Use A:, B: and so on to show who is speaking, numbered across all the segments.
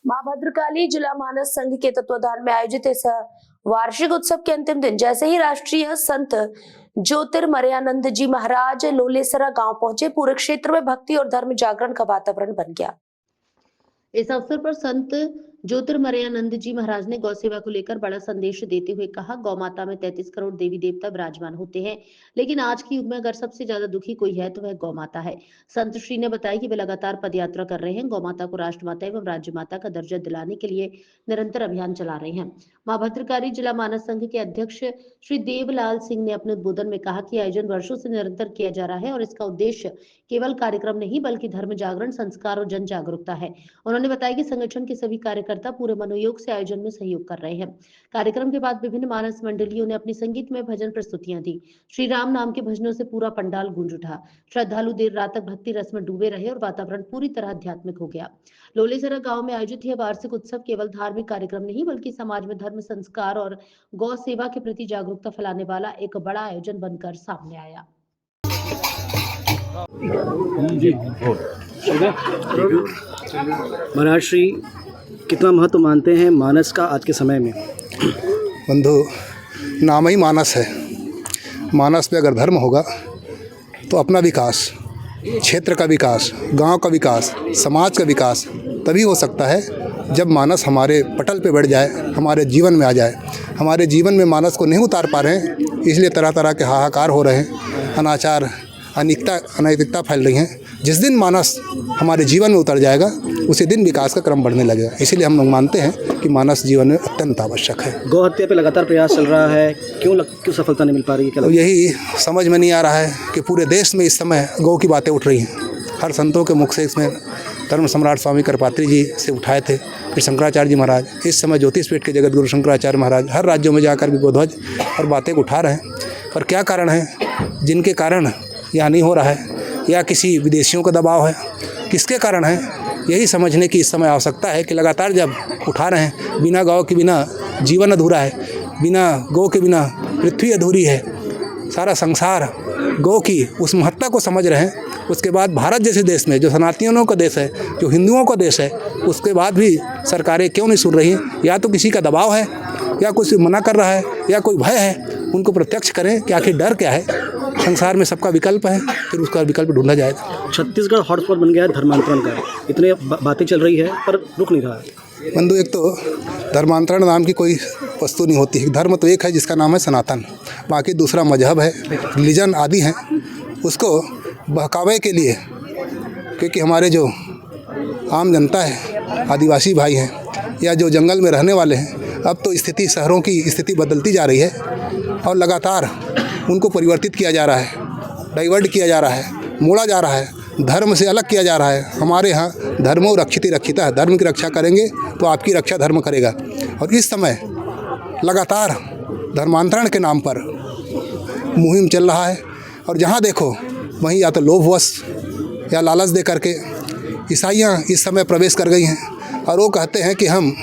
A: मां भद्रकाली जिला मानस संघ के तत्वाधान में आयोजित इस वार्षिक उत्सव के अंतिम दिन जैसे ही राष्ट्रीय संत ज्योतिर्मयानंद जी महाराज लोलेसरा गांव पहुंचे, पूरे क्षेत्र में भक्ति और धर्म जागरण का वातावरण बन गया।
B: इस अवसर पर संत ज्योतिर्मयानंद जी महाराज ने गौ सेवा को लेकर बड़ा संदेश देते हुए कहा, गौ माता में 33 करोड़ देवी देवता विराजमान होते हैं, लेकिन आज के युग में अगर सबसे ज्यादा दुखी कोई है तो वह गौ माता है। संत श्री ने बताया कि वे लगातार पदयात्रा कर रहे हैं, गौ माता को राष्ट्रमाता एवं राज्य माता का दर्जा दिलाने के लिए निरंतर अभियान चला रहे हैं। मां भद्रकाली जिला मानस संघ के अध्यक्ष श्री देवलाल सिंह ने अपने उद्बोधन में कहा कि आयोजन वर्षों से निरंतर किया जा रहा है और इसका उद्देश्य केवल कार्यक्रम नहीं बल्कि धर्म जागरण, संस्कार और जन जागरूकता है। उन्होंने बताया कि संगठन के सभी कार्यकर्ता पूरे मनोयोग से आयोजन में सहयोग कर रहे हैं। कार्यक्रम के बाद विभिन्न मानस मंडलियों ने अपनी संगीतमय भजन प्रस्तुतियां दी। श्री राम नाम के भजनों से पूरा पंडाल गूंज उठा। श्रद्धालु देर रात तक भक्ति रस में डूबे रहे और वातावरण पूरी तरह आध्यात्मिक हो गया। लोलेसरा गांव में आयोजित यह वार्षिक उत्सव केवल धार्मिक कार्यक्रम नहीं बल्कि समाज में धर्म, संस्कार और गौ सेवा के प्रति जागरूकता फैलाने वाला एक बड़ा आयोजन बनकर सामने आया।
C: महाराज श्री कितना महत्व मानते हैं मानस का आज के समय में?
D: बंधु, नाम ही मानस है। मानस में अगर धर्म होगा तो अपना विकास, क्षेत्र का विकास, गांव का विकास, समाज का विकास तभी हो सकता है जब मानस हमारे पटल पे बढ़ जाए, हमारे जीवन में आ जाए। हमारे जीवन में मानस को नहीं उतार पा रहे हैं, इसलिए तरह तरह के हाहाकार हो रहे हैं, अनाचार, अनैतिकता फैल रही हैं। जिस दिन मानस हमारे जीवन में उतर जाएगा उसी दिन विकास का क्रम बढ़ने लगेगा। इसीलिए हम लोग मानते हैं कि मानस जीवन में अत्यंत आवश्यक है।
C: गौ हत्या पे लगातार प्रयास चल रहा है, क्यों सफलता नहीं मिल पा रही है?
D: तो यही समझ में नहीं आ रहा है कि पूरे देश में इस समय गौ की बातें उठ रही हैं। हर संतों के मुख से इसमें धर्म सम्राट स्वामी करपात्री जी से उठाए थे, फिर शंकराचार्य जी महाराज, इस समय ज्योतिषपीठ के जगत गुरु शंकराचार्य महाराज हर राज्यों में जाकर भी गोध्वज और बातें उठा रहे हैं। पर क्या कारण है जिनके कारण यह नहीं हो रहा है? या किसी विदेशियों का दबाव है? किसके कारण है? यही समझने की इस समय आवश्यकता है कि लगातार जब उठा रहे हैं, बिना गौ के बिना जीवन अधूरा है, बिना गौ के बिना पृथ्वी अधूरी है। सारा संसार गौ की उस महत्ता को समझ रहे हैं। उसके बाद भारत जैसे देश में जो सनातनियों का देश है, जो हिंदुओं का देश है, उसके बाद भी सरकारें क्यों नहीं सुन रही हैं? या तो किसी का दबाव है, या कुछ मना कर रहा है, या कोई भय है। उनको प्रत्यक्ष करें कि आखिर डर क्या है। संसार में सबका विकल्प है, फिर उसका विकल्प ढूंढा जाएगा।
C: छत्तीसगढ़ हॉटस्पॉट बन गया है धर्मांतरण का, इतने बातें चल रही है पर रुक नहीं रहा है।
D: बंधु, एक तो धर्मांतरण नाम की कोई वस्तु नहीं होती है। धर्म तो एक है जिसका नाम है सनातन, बाकी दूसरा मजहब है, रिलीजन आदि हैं। उसको बहकावे के लिए, क्योंकि हमारे जो आम जनता है, आदिवासी भाई हैं या जो जंगल में रहने वाले हैं, अब तो स्थिति, शहरों की स्थिति बदलती जा रही है और लगातार उनको परिवर्तित किया जा रहा है, डाइवर्ट किया जा रहा है, मोड़ा जा रहा है, धर्म से अलग किया जा रहा है। हमारे यहाँ धर्मो रक्षिति रक्षिता है, धर्म की रक्षा करेंगे तो आपकी रक्षा धर्म करेगा। और इस समय लगातार धर्मांतरण के नाम पर मुहिम चल रहा है और जहाँ देखो वहीं या तो लोभवश या लालच दे करके ईसाइयाँ इस समय प्रवेश कर गई हैं और वो कहते हैं कि हम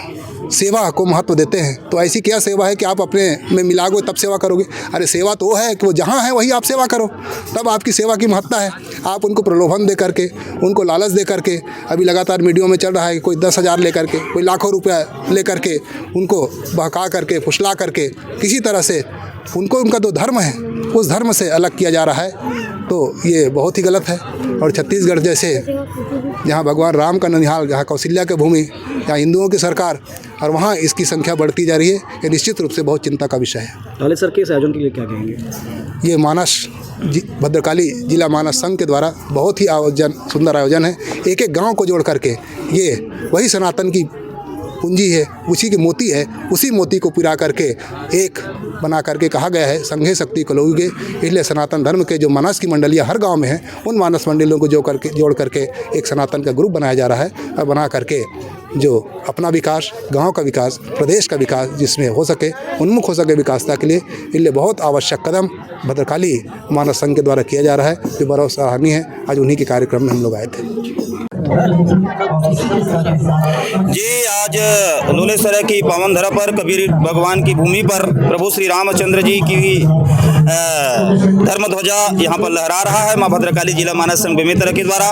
D: सेवा को महत्व देते हैं। तो ऐसी क्या सेवा है कि आप अपने में मिलाओगे तब सेवा करोगे? अरे सेवा तो वो है कि वो जहाँ है वही आप सेवा करो, तब आपकी सेवा की महत्ता है। आप उनको प्रलोभन दे करके, उनको लालच दे करके, अभी लगातार मीडिया में चल रहा है कि कोई 10,000 लेकर के, कोई लाखों रुपया लेकर के उनको बहका करके, फुसला करके किसी तरह से उनको, उनका जो धर्म है उस धर्म से अलग किया जा रहा है। तो ये बहुत ही गलत है। और छत्तीसगढ़ जैसे जहाँ भगवान राम का ननिहाल, जहाँ कौशल्या की भूमि, जहाँ हिंदुओं की सरकार, और वहाँ इसकी संख्या बढ़ती जा रही है। ये निश्चित रूप से बहुत चिंता का विषय है।
C: लोलेसर के इस आयोजन के लिए क्या कहेंगे?
D: ये मानस भद्रकाली जिला मानस संघ के द्वारा बहुत ही सुंदर आयोजन है। एक एक गांव को जोड़ करके ये वही सनातन की पूंजी है, उसी के मोती है, उसी मोती को पिरा करके एक बना करके कहा गया है, संघे शक्ति कलौगे। इसलिए सनातन धर्म के जो मानस की मंडलियाँ हर गांव में हैं, उन मानस मंडलियों को जोड़ करके एक सनातन का ग्रुप बनाया जा रहा है और बना करके जो अपना विकास, गांव का विकास, प्रदेश का विकास जिसमें हो सके, उन्मुख हो सके विकासता के लिए, इसलिए बहुत आवश्यक कदम भद्रकाली मानस संघ के द्वारा किया जा रहा है, जो बड़ा सराहनीय है। आज उन्हीं के कार्यक्रम में हम लोग आए थे।
E: जी, आज लोलेसरा की पावन धरा पर कबीर भगवान की भूमि पर प्रभु श्री रामचंद्र जी की धर्म ध्वजा यहाँ पर लहरा रहा है माँ भद्रकाली जिला मानस संघ बेमेतरा के द्वारा।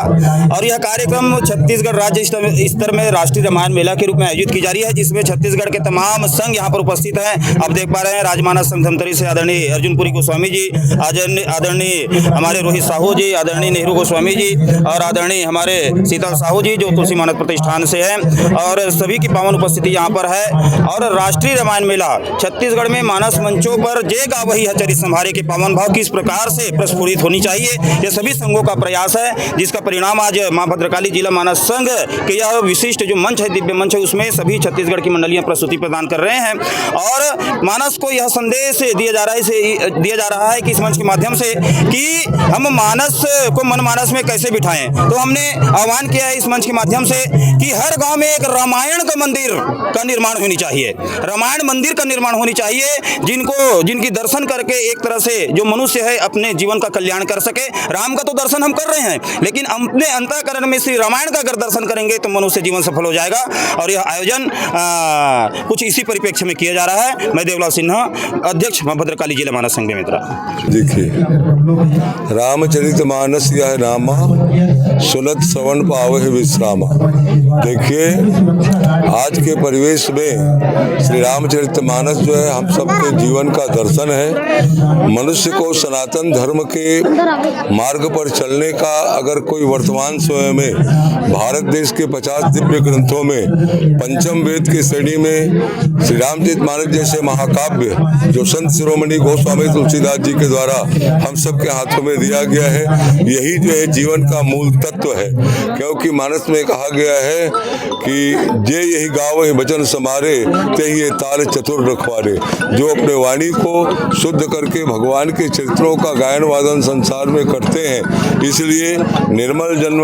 E: और यह कार्यक्रम छत्तीसगढ़ राज्य स्तर में राष्ट्रीय रामायण मेला के रूप में आयोजित की जा रही है, जिसमें छत्तीसगढ़ के तमाम संघ यहाँ पर उपस्थित हैं। आप देख पा रहे हैं राजमानस संघ धमतरी से आदरणीय अर्जुनपुरी गोस्वामी जी, आदरणीय हमारे रोहित साहू जी, आदरणीय नेहरू गोस्वामी जी और आदरणीय हमारे शीतल साहू जी जो तुलसी मानस प्रतिष्ठान से हैं, और सभी की पावन उपस्थिति यहाँ पर है। और राष्ट्रीय रामायण मेला छत्तीसगढ़ में मानस मंचों पर जे गावही है चरित संभारे के पावन भाव किस प्रकार से प्रस्फुटित होनी चाहिए, यह सभी संघों का प्रयास है, जिसका परिणाम आज मां भद्रकाली जिला मानस संघ के यह विशिष्ट जो मंच है, दिव्य मंच है, उसमें सभी छत्तीसगढ़ की मंडलियां प्रस्तुति प्रदान कर रहे हैं। और मानस को यह संदेश दिया जा रहा है कि इस मंच के माध्यम से कि हम मानस को मन मानस में कैसे बिठाएं। तो हमने आह्वान किया है इस मंच के माध्यम से कि हर गांव में एक रामायण का मंदिर का निर्माण होनी चाहिए, रामायण मंदिर का निर्माण होनी चाहिए, जिनकी दर्शन करके एक तरह से जो मनुष्य है अपने जीवन का कल्याण कर सके। राम का तो दर्शन हम कर रहे हैं, लेकिन अपने अंतःकरण में श्री रामायण का अगर दर्शन करेंगे तो मनुष्य जीवन सफल हो जाएगा। और यह आयोजन कुछ इसी परिप्रेक्ष्य में किया जा रहा है। मैं देवलाल सिन्हा, अध्यक्ष मां भद्रकाली जिला मानस संघ बेमेतरा।
F: देखिए, रामचरितमानस यह नामा सुनत श्रवण पावहि विश्रामा। देखिए, आज के परिवेश में श्री रामचरितमानस जो है हम सबके जीवन का दर्शन है। मनुष्य को सनातन धर्म के मार्ग पर चलने का अगर कोई वर्तमान समय में भारत देश के 50 दिव्य ग्रंथों में पंचम वेद की श्रेणी में श्री रामचरितमानस जैसे महाकाव्य जो संत शिरोमणि गोस्वामी तुलसीदास जी के द्वारा हम सबके हाथों में दिया गया है, यही जो है जीवन का मूल तत्व है। क्योंकि मानस में कहा गया है कि जे यही गावहि वचन समारे ते ये ताल चतुर रखवारे। जो अपने वाणी को शुद्ध करके भगवान के चरित्रों का गायन वादन संसार में करते हैं, इसलिए निर्मल जन्म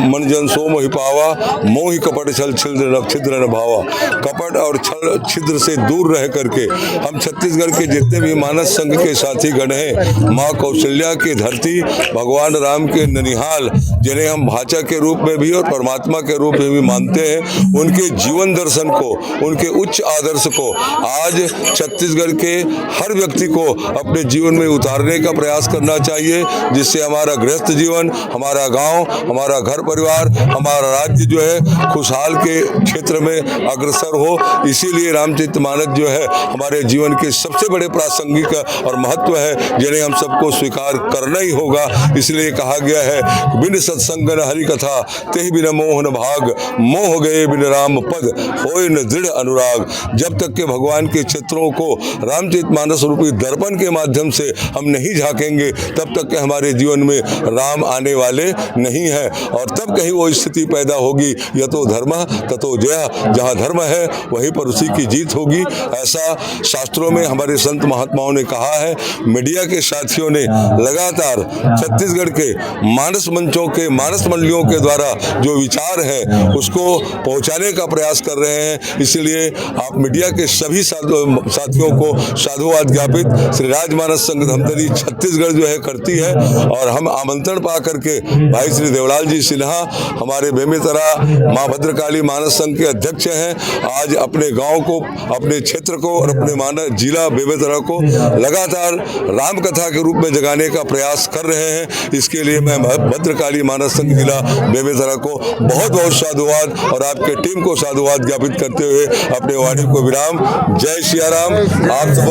F: मन जन सो मोहि पावा, मोहि कपट छल छिद्र न भावा। कपट और छल छिद्र से दूर रह करके हम छत्तीसगढ़ के जितने भी मानस संघ के साथी गण हैं, माँ कौशल्या की धरती, भगवान राम के ननिहाल, जिन्हें हम भाषा के रूप में भी और परमात्मा के रूप में भी मानते हैं, उनके जीवन दर्शन को, उनके उच्च आदर्श को आज छत्तीसगढ़ के हर व्यक्ति को अपने जीवन में उतारने का प्रयास करना चाहिए, जिससे हमारा गृहस्थ जीवन, हमारा गांव, हमारा घर परिवार, हमारा राज्य जो है खुशहाल के क्षेत्र में अग्रसर हो। इसीलिए रामचरितमानस जो है हमारे जीवन के सबसे बड़े प्रासंगिक और महत्व है, जिन्हें हम सबको स्वीकार करना ही होगा। इसलिए कहा गया है बिन सत्संग न हरि कथा, तेहि बिन मोह न भाग, मोह गए बिन राम पद, होय न दृढ़ अनुराग। जब तक के भगवान के चित्रों को रामचरितमानस रूपी दर्पण के माध्यम से हम नहीं झांकेंगे, तब तक के हमारे जीवन में राम आने वाले नहीं है। और तब कहीं वो स्थिति पैदा होगी, यतो धर्म ततो जय, जहाँ धर्म है वहीं पर उसी की जीत होगी। ऐसा शास्त्रों में हमारे संत महात्माओं ने कहा है। मीडिया के साथियों ने लगातार छत्तीसगढ़ के मानस मंचों के, मानस मंडलियों के द्वारा जो विचार है उसको पहुंचाने का प्रयास कर रहे हैं। इसलिए आप मीडिया के सभी साथियों को साधुवाद ज्ञापित श्री राजमानस संघ धमतरी छत्तीसगढ़ जो है करती है। और हम आमंत्रण पा करके भाई श्री देवलाल जी सिन्हा हमारे बेमेतरा माँ भद्रकाली मानस संघ के अध्यक्ष हैं, आज अपने गांव को, अपने क्षेत्र को और अपने मानस जिला बेमेतरा को लगातार राम कथा के रूप में जगाने का प्रयास कर रहे हैं। इसके लिए मैं भद्रकाली मानस संघ जिला बेमेतरा को बहुत बहुत साधुवाद और आपके टीम को साधुवाद ज्ञापित करते हुए अपने वाणी को विराम। जय सिया राम। आप